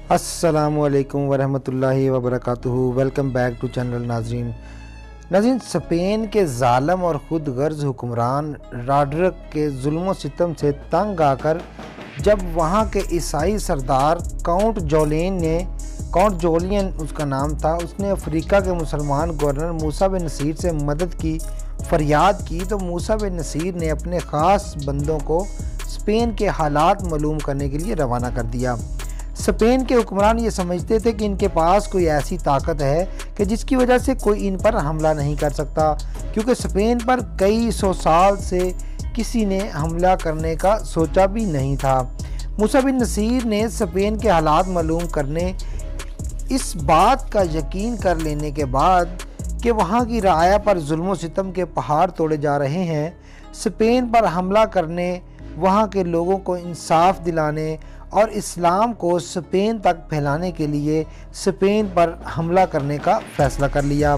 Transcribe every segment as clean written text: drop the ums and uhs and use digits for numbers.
अस्सलामु अलैकुम वरहमतुल्लाहि वबरकातुहू। वेलकम बैक टू चैनल नाज़रीन, स्पेन के ज़ालिम और ख़ुद गर्ज़ हुक्मरान रॉड्रिक के जुल्म व सितम से तंग आकर जब वहाँ के ईसाई सरदार काउंट जोलियन उसका नाम था, उसने अफ्रीका के मुसलमान गवर्नर मूसा बिन नसीर से मदद की फरियाद की, तो मूसा बिन नसीर ने अपने ख़ास बंदों को स्पेन के हालात मालूम करने के लिए रवाना कर दिया। स्पेन के हुक्मरान ये समझते थे कि इनके पास कोई ऐसी ताकत है कि जिसकी वजह से कोई इन पर हमला नहीं कर सकता, क्योंकि स्पेन पर कई सौ साल से किसी ने हमला करने का सोचा भी नहीं था। मूसा बिन नसीर ने स्पेन के हालात मालूम करने, इस बात का यकीन कर लेने के बाद कि वहाँ की रआया पर जुल्म व सितम के पहाड़ तोड़े जा रहे हैं, स्पेन पर हमला करने, वहाँ के लोगों को इंसाफ दिलाने और इस्लाम को स्पेन तक फैलाने के लिए स्पेन पर हमला करने का फ़ैसला कर लिया।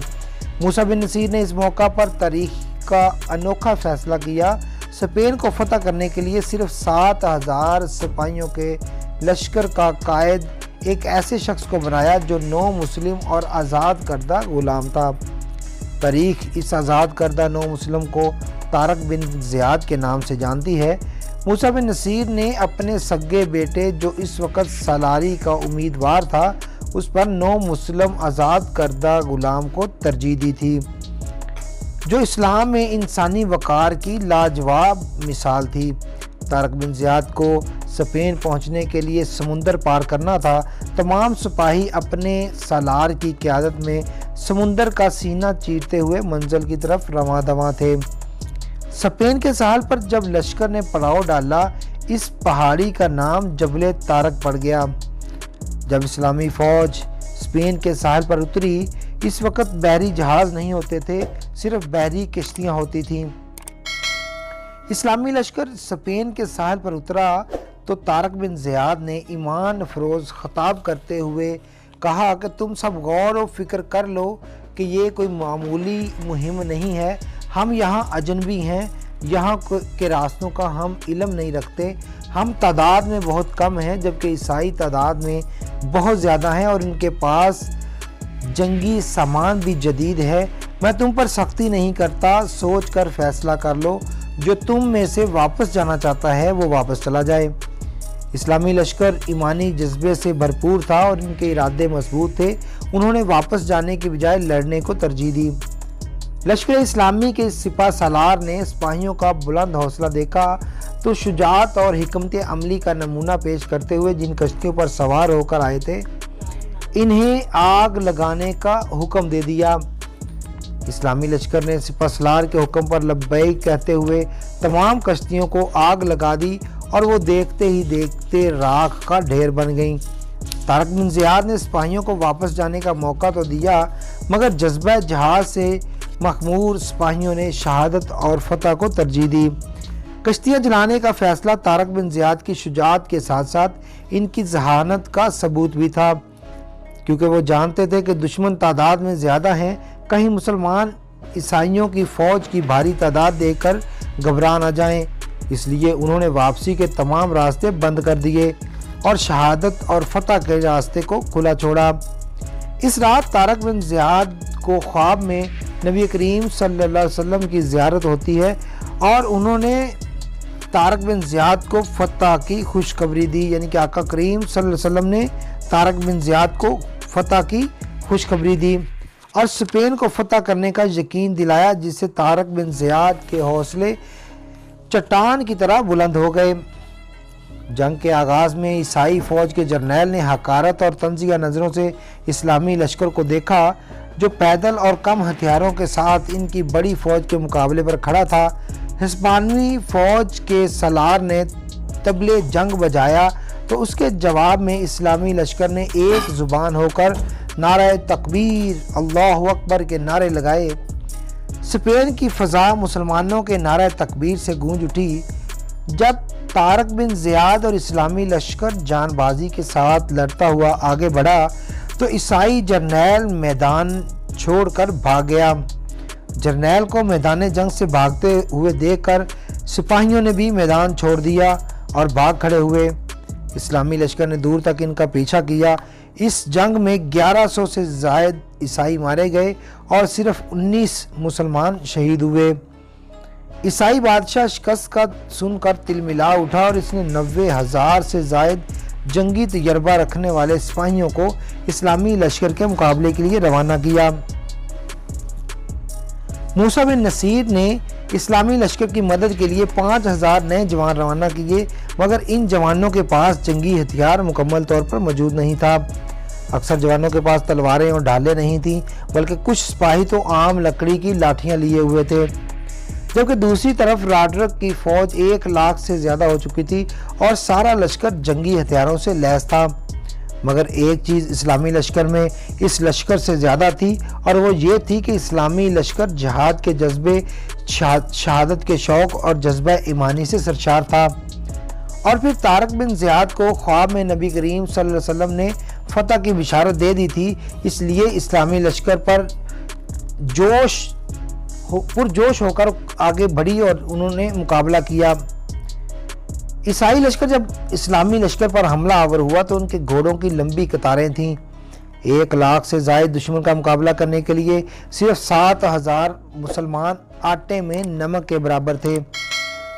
मूसा बिन नसीर ने इस मौका पर तारीख़ का अनोखा फ़ैसला किया। स्पेन को फ़तह करने के लिए सिर्फ 7000 सिपाहियों के लश्कर का कायद एक ऐसे शख्स को बनाया जो नौ मुस्लिम और आज़ाद करदा ग़ुलाम था। तारीख़ इस आज़ाद करदा नौ मुस्लिम को तारक बिन ज़ियाद के नाम से जानती है। मूसा बिन नसीर ने अपने सगे बेटे, जो इस वक्त सलारी का उम्मीदवार था, उस पर नौ मुस्लिम आज़ाद करदा ग़ुलाम को तरजीह दी थी, जो इस्लाम में इंसानी वक़ार की लाजवाब मिसाल थी। तारक बिन ज़ियाद को स्पेन पहुंचने के लिए समुंदर पार करना था। तमाम सिपाही अपने सालार की क़यादत में समुंदर का सीना चीरते हुए मंजिल की तरफ रवां दवां थे। स्पेन के साहल पर जब लश्कर ने पड़ाव डाला, इस पहाड़ी का नाम जबल तारक पड़ गया। जब इस्लामी फ़ौज स्पेन के साहल पर उतरी, इस वक्त बहरी जहाज़ नहीं होते थे, सिर्फ बहरी किश्तियाँ होती थीं। इस्लामी लश्कर स्पेन के साहल पर उतरा तो तारक बिन ज़ियाद ने ईमान अफरोज़ ख़िताब करते हुए कहा कि तुम सब गौर व फिक्र कर लो कि ये कोई मामूली मुहिम नहीं है। हम यहाँ अजनबी हैं, यहाँ के रास्तों का हम इल्म नहीं रखते। हम तादाद में बहुत कम हैं, जबकि ईसाई तादाद में बहुत ज़्यादा हैं और इनके पास जंगी सामान भी जदीद है। मैं तुम पर सख्ती नहीं करता, सोच कर फ़ैसला कर लो। जो तुम में से वापस जाना चाहता है वो वापस चला जाए। इस्लामी लश्कर ईमानी जज्बे से भरपूर था और इनके इरादे मजबूत थे। उन्होंने वापस जाने के बजाय लड़ने को तरजीह दी। लश्कर इस्लामी के सिपा सालार ने सिपाहियों का बुलंद हौसला देखा तो शुजाअत और हिकमत अमली का नमूना पेश करते हुए जिन कश्तियों पर सवार होकर आए थे, इन्हें आग लगाने का हुक्म दे दिया। इस्लामी लश्कर ने सिपा सालार के हुक्म पर लब्बैक कहते हुए तमाम कश्तियों को आग लगा दी और वो देखते ही देखते राख का ढेर बन गईं। तारक बिन ज़ियाद ने सिपाहियों को वापस जाने का मौका तो दिया, मगर जज्बा जहाज़ से मखमूर सिपाहियों ने शहादत और फतह को तरजीह दी। कश्तियाँ जलाने का फ़ैसला तारक बिन ज़ियाद की शुजाअत के साथ साथ इनकी जहानत का सबूत भी था, क्योंकि वो जानते थे कि दुश्मन तादाद में ज़्यादा हैं। कहीं मुसलमान ईसाइयों की फ़ौज की भारी तादाद देखकर घबरा न जाएं, इसलिए उन्होंने वापसी के तमाम रास्ते बंद कर दिए और शहादत और फतह के रास्ते को खुला छोड़ा। इस रात तारक बिन ज़ियाद को ख्वाब में नबी करीम सल्लल्लाहु अलैहि वसल्लम की ज़ियारत होती है और उन्होंने तारक बिन ज़ियाद को फतह की खुशखबरी दी, यानी कि आका करीम सल्लल्लाहु अलैहि वसल्लम ने तारक बिन ज़ियाद को फतह की खुशखबरी दी और स्पेन को फतह करने का यकीन दिलाया, जिससे तारक बिन ज़ियाद के हौसले चट्टान की तरह बुलंद हो गए। जंग के आगाज़ में ईसाई फ़ौज के जर्नैल ने हकारत और तंज़िया नज़रों से इस्लामी लश्कर को देखा, जो पैदल और कम हथियारों के साथ इनकी बड़ी फ़ौज के मुकाबले पर खड़ा था। हिस्पानी फ़ौज के सलार ने तबले जंग बजाया तो उसके जवाब में इस्लामी लश्कर ने एक ज़ुबान होकर नारे तकबीर, अल्लाहु अकबर के नारे लगाए। स्पेन की फ़ज़ा मुसलमानों के नारे तकबीर से गूंज उठी। जब तारक बिन ज़ियाद और इस्लामी लश्कर जानबाजी के साथ लड़ता हुआ आगे बढ़ा तो ईसाई जर्नैल मैदान छोड़कर भाग गया। जर्नैल को मैदान जंग से भागते हुए देखकर सिपाहियों ने भी मैदान छोड़ दिया और भाग खड़े हुए। اسلامی لشکر نے دور تک ان کا پیچھا کیا۔ اس جنگ میں 1100 سے زائد عیسائی مارے گئے اور صرف 19 مسلمان شہید ہوئے۔ عیسائی بادشاہ شکست کا سن کر تلملا اٹھا اور اس نے 90,000 سے زائد جنگی تجربہ رکھنے والے سپاہیوں کو اسلامی لشکر کے مقابلے کے لیے روانہ کیا۔ موسیٰ بن نصیر نے اسلامی لشکر کی مدد کے لیے 5,000 نئے جوان روانہ کیے، مگر ان جوانوں کے پاس جنگی ہتھیار مکمل طور پر موجود نہیں تھا۔ اکثر جوانوں کے پاس تلواریں اور ڈھالیں نہیں تھیں، بلکہ کچھ سپاہی تو عام لکڑی کی لاٹھیاں لیے ہوئے تھے، جبکہ دوسری طرف راڈرک کی فوج 1 لاکھ سے زیادہ ہو چکی تھی اور سارا لشکر جنگی ہتھیاروں سے لیس تھا۔ مگر ایک چیز اسلامی لشکر میں اس لشکر سے زیادہ تھی، اور وہ یہ تھی کہ اسلامی لشکر جہاد کے جذبے، شہادت کے شوق اور جذبہ ایمانی سے سرشار تھا۔ اور پھر طارق بن زیاد کو خواب میں نبی کریم صلی اللہ علیہ وسلم نے فتح کی بشارت دے دی تھی، اس لیے اسلامی لشکر پر پرجوش ہو کر آگے بڑھی اور انہوں نے مقابلہ کیا۔ عیسائی لشکر جب اسلامی لشکر پر حملہ آور ہوا تو ان کے گھوڑوں کی لمبی قطاریں تھیں۔ 1 لاکھ سے زائد دشمن کا مقابلہ کرنے کے لیے صرف 7,000 مسلمان آٹے میں نمک کے برابر تھے۔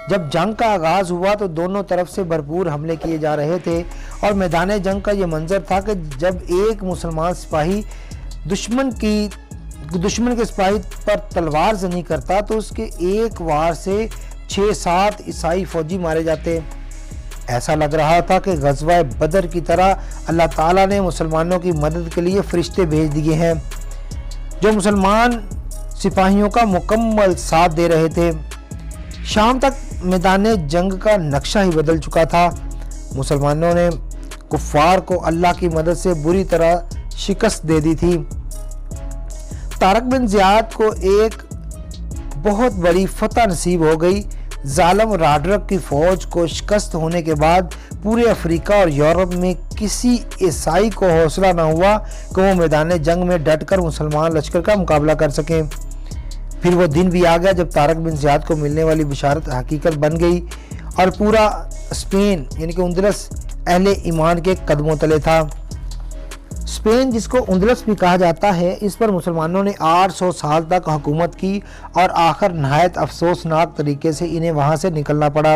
جب جنگ کا آغاز ہوا تو دونوں طرف سے بھرپور حملے کیے جا رہے تھے، اور میدان جنگ کا یہ منظر تھا کہ جب ایک مسلمان سپاہی دشمن کے سپاہی پر تلوار زنی کرتا تو اس کے ایک وار سے 6-7 عیسائی فوجی مارے جاتے۔ ایسا لگ رہا تھا کہ غزوہ بدر کی طرح اللہ تعالیٰ نے مسلمانوں کی مدد کے لیے فرشتے بھیج دیے ہیں، جو مسلمان سپاہیوں کا مکمل ساتھ دے رہے تھے۔ شام تک میدان جنگ کا نقشہ ہی بدل چکا تھا۔ مسلمانوں نے کفار کو اللہ کی مدد سے بری طرح شکست دے دی تھی۔ طارق بن زیاد کو ایک بہت بڑی فتح نصیب ہو گئی۔ ظالم راڈرک کی فوج کو شکست ہونے کے بعد پورے افریقہ اور یورپ میں کسی عیسائی کو حوصلہ نہ ہوا کہ وہ میدان جنگ میں ڈٹ کر مسلمان لشکر کا مقابلہ کر سکیں۔ پھر وہ دن بھی آ گیا جب طارق بن زیاد کو ملنے والی بشارت حقیقت بن گئی، اور پورا اسپین یعنی کہ اندلس اہل ایمان کے قدموں تلے تھا۔ اسپین، جس کو اندلس بھی کہا جاتا ہے، اس پر مسلمانوں نے 800 سال تک حکومت کی، اور آخر نہایت افسوسناک طریقے سے انہیں وہاں سے نکلنا پڑا۔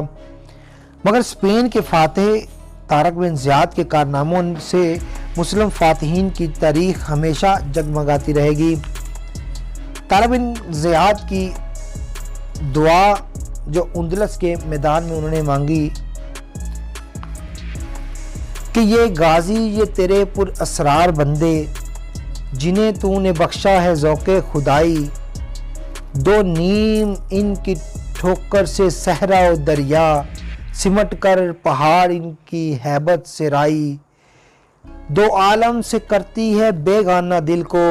مگر اسپین کے فاتح طارق بن زیاد کے کارناموں سے مسلم فاتحین کی تاریخ ہمیشہ جگمگاتی رہے گی۔ طارق بن زیاد کی دعا جو اندلس کے میدان میں انہوں نے مانگی کہ یہ غازی، یہ تیرے پر اسرار بندے، جنہیں تو نے بخشا ہے ذوق خدائی، 2 نیم ان کی ٹھوکر سے صحرا و دریا، سمٹ کر پہاڑ ان کی ہیبت سے رائی، 2 عالم سے کرتی ہے بیگانہ دل کو،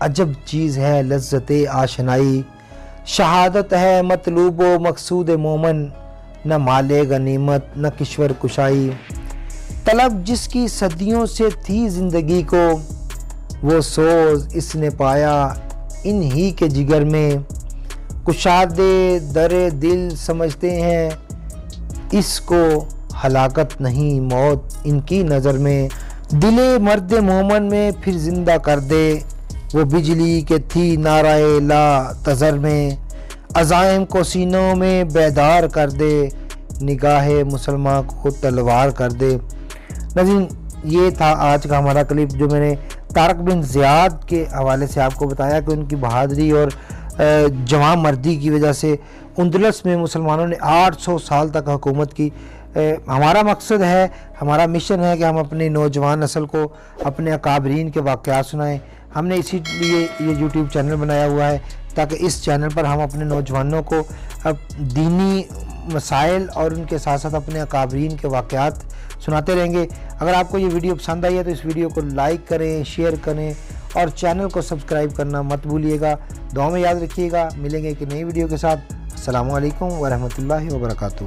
عجب چیز ہے لذت آشنائی، شہادت ہے مطلوب و مقصود مومن، نہ مال غنیمت نہ کشور کشائی، طلب جس کی صدیوں سے تھی زندگی کو، وہ سوز اس نے پایا ان ہی کے جگر میں، کشادے در دل سمجھتے ہیں اس کو، ہلاکت نہیں موت ان کی نظر میں، دل مرد مومن میں پھر زندہ کر دے، وہ بجلی کے تھی نعرہ لا تذر میں، عزائم کو سینوں میں بیدار کر دے، نگاہ مسلمان کو تلوار کر دے۔ ناظرین، یہ تھا آج کا ہمارا کلپ، جو میں نے طارق بن زیاد کے حوالے سے آپ کو بتایا کہ ان کی بہادری اور جواں مردی کی وجہ سے اندلس میں مسلمانوں نے 800 سال تک حکومت کی۔ ہمارا مقصد ہے، ہمارا مشن ہے کہ ہم اپنی نوجوان نسل کو اپنے اکابرین کے واقعات سنائیں۔ ہم نے اسی لیے یہ یوٹیوب چینل بنایا ہوا ہے، تاکہ اس چینل پر ہم اپنے نوجوانوں کو دینی مسائل اور ان کے ساتھ ساتھ اپنے اکابرین کے واقعات سناتے رہیں گے۔ اگر آپ کو یہ ویڈیو پسند آئی ہے تو اس ویڈیو کو لائک کریں، شیئر کریں، اور چینل کو سبسکرائب کرنا مت بھولیے گا۔ دعا میں یاد رکھیے گا۔ ملیں گے ایک نئی ویڈیو کے ساتھ۔ السلام علیکم ورحمۃ اللہ وبرکاتہ۔